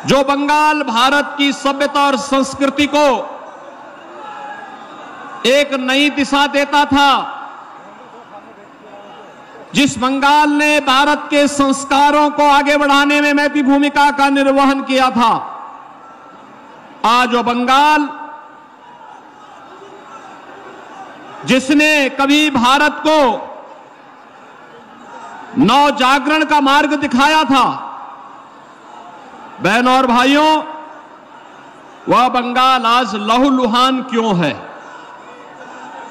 जो बंगाल भारत की सभ्यता और संस्कृति को एक नई दिशा देता था, जिस बंगाल ने भारत के संस्कारों को आगे बढ़ाने में महती भूमिका का निर्वहन किया था, आज वो बंगाल जिसने कभी भारत को नवजागरण का मार्ग दिखाया था, बहनों और भाइयों, वह बंगाल आज लहूलुहान क्यों है,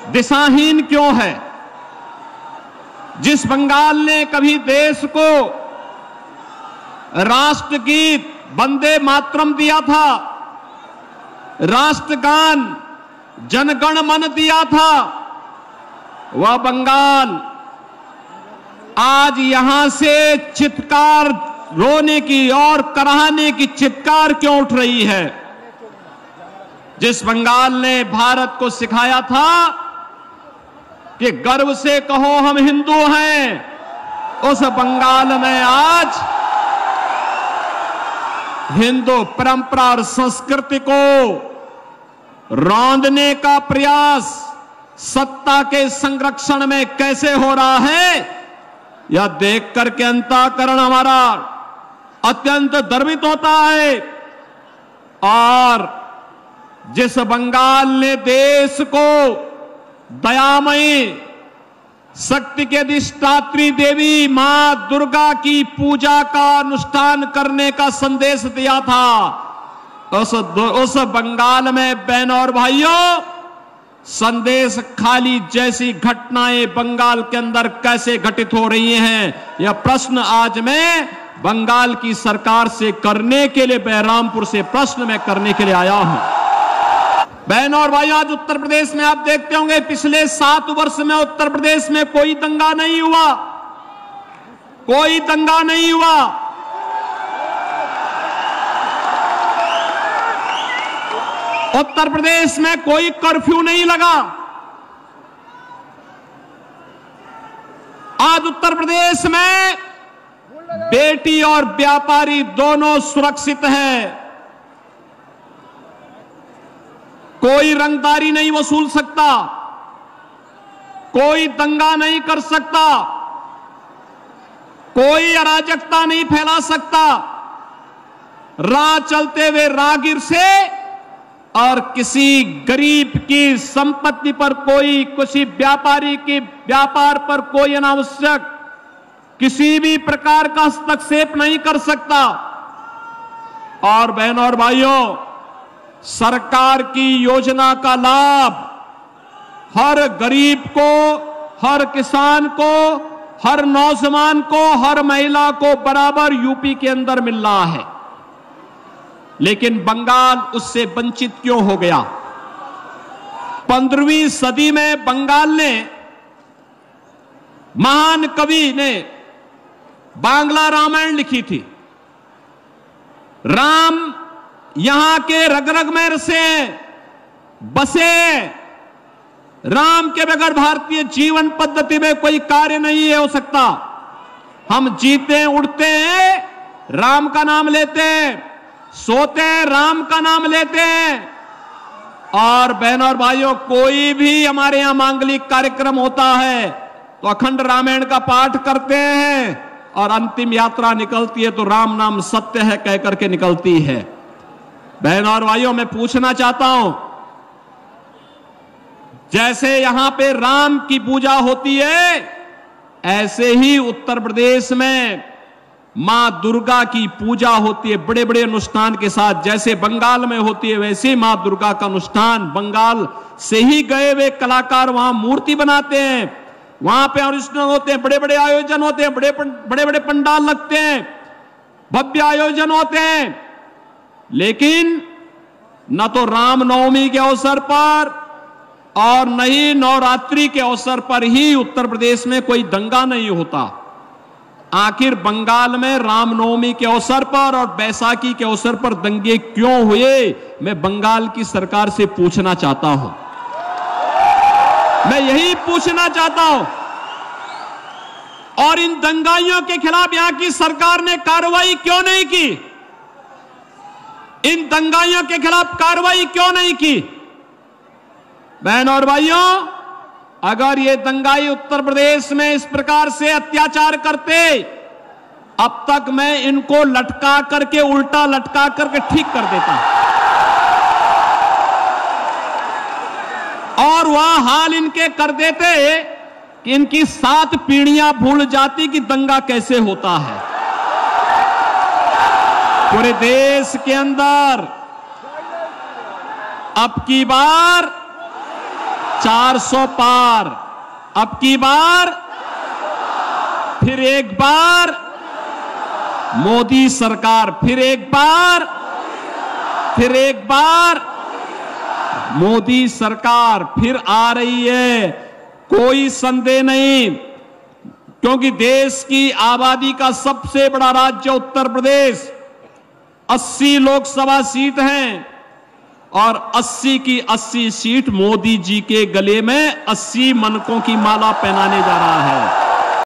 दिशाहीन क्यों है? जिस बंगाल ने कभी देश को राष्ट्रगीत वंदे मातरम दिया था, राष्ट्रगान जनगण मन दिया था, वह बंगाल आज यहां से चित्कार रोने की और कराहने की चित्कार क्यों उठ रही है? जिस बंगाल ने भारत को सिखाया था कि गर्व से कहो हम हिंदू हैं, उस बंगाल में आज हिंदू परंपरा और संस्कृति को रौंदने का प्रयास सत्ता के संरक्षण में कैसे हो रहा है, यह देख करके अंतःकरण हमारा अत्यंत गर्वित होता है। और जिस बंगाल ने देश को दयामयी शक्ति के अधिष्ठात्री देवी मां दुर्गा की पूजा का अनुष्ठान करने का संदेश दिया था, उस बंगाल में बहनों और भाइयों, संदेश खाली जैसी घटनाएं बंगाल के अंदर कैसे घटित हो रही हैं, यह प्रश्न आज मैं बंगाल की सरकार से करने के लिए, बहरामपुर से प्रश्न मैं करने के लिए आया हूं। बहनों और भाइयों, आज उत्तर प्रदेश में आप देखते होंगे पिछले 7 वर्ष में उत्तर प्रदेश में कोई दंगा नहीं हुआ, कोई दंगा नहीं हुआ। उत्तर प्रदेश में कोई कर्फ्यू नहीं लगा। आज उत्तर प्रदेश में बेटी और व्यापारी दोनों सुरक्षित हैं। कोई रंगदारी नहीं वसूल सकता, कोई दंगा नहीं कर सकता, कोई अराजकता नहीं फैला सकता। राह चलते हुए राहगीर से और किसी गरीब की संपत्ति पर कोई, किसी व्यापारी के व्यापार पर कोई अनावश्यक किसी भी प्रकार का हस्तक्षेप नहीं कर सकता। और बहनों और भाइयों, सरकार की योजना का लाभ हर गरीब को, हर किसान को, हर नौजवान को, हर महिला को बराबर यूपी के अंदर मिल रहा है। लेकिन बंगाल उससे वंचित क्यों हो गया? 15वीं सदी में बंगाल ने, महान कवि ने बांग्ला रामायण लिखी थी। राम यहां के रग रग में रसे बसे। राम के बगैर भारतीय जीवन पद्धति में कोई कार्य नहीं हो सकता। हम जीते उड़ते हैं, राम का नाम लेते हैं, सोते हैं, राम का नाम लेते हैं। और बहनों और भाइयों, कोई भी हमारे यहां मांगलिक कार्यक्रम होता है तो अखंड रामायण का पाठ करते हैं और अंतिम यात्रा निकलती है तो राम नाम सत्य है कह करके निकलती है। बहनों और भाइयों, मैं पूछना चाहता हूं, जैसे यहां पे राम की पूजा होती है, ऐसे ही उत्तर प्रदेश में मां दुर्गा की पूजा होती है बड़े बड़े अनुष्ठान के साथ। जैसे बंगाल में होती है वैसे मां दुर्गा का अनुष्ठान, बंगाल से ही गए हुए कलाकार वहां मूर्ति बनाते हैं, वहां पे अनुष्ठान होते हैं, बड़े बड़े आयोजन होते हैं, बड़े बड़े पंडाल लगते हैं, भव्य आयोजन होते हैं। लेकिन न तो रामनवमी के अवसर पर और न ही नवरात्रि के अवसर पर ही उत्तर प्रदेश में कोई दंगा नहीं होता। आखिर बंगाल में रामनवमी के अवसर पर और बैसाखी के अवसर पर दंगे क्यों हुए, मैं बंगाल की सरकार से पूछना चाहता हूं। मैं यही पूछना चाहता हूं। और इन दंगाइयों के खिलाफ यहां की सरकार ने कार्रवाई क्यों नहीं की? इन दंगाइयों के खिलाफ कार्रवाई क्यों नहीं की? बहनों और भाइयों, अगर ये दंगाई उत्तर प्रदेश में इस प्रकार से अत्याचार करते, अब तक मैं इनको लटका करके, उल्टा लटका करके ठीक कर देता और वह हाल इनके कर देते कि इनकी 7 पीढ़ियां भूल जाती कि दंगा कैसे होता है। पूरे देश के अंदर अब की बार 400 पार, अब की बार फिर एक बार मोदी सरकार, फिर एक बार मोदी सरकार फिर आ रही है, कोई संदेह नहीं। क्योंकि देश की आबादी का सबसे बड़ा राज्य उत्तर प्रदेश, 80 लोकसभा सीट हैं और 80 की 80 सीट मोदी जी के गले में 80 मनकों की माला पहनाने जा रहा है।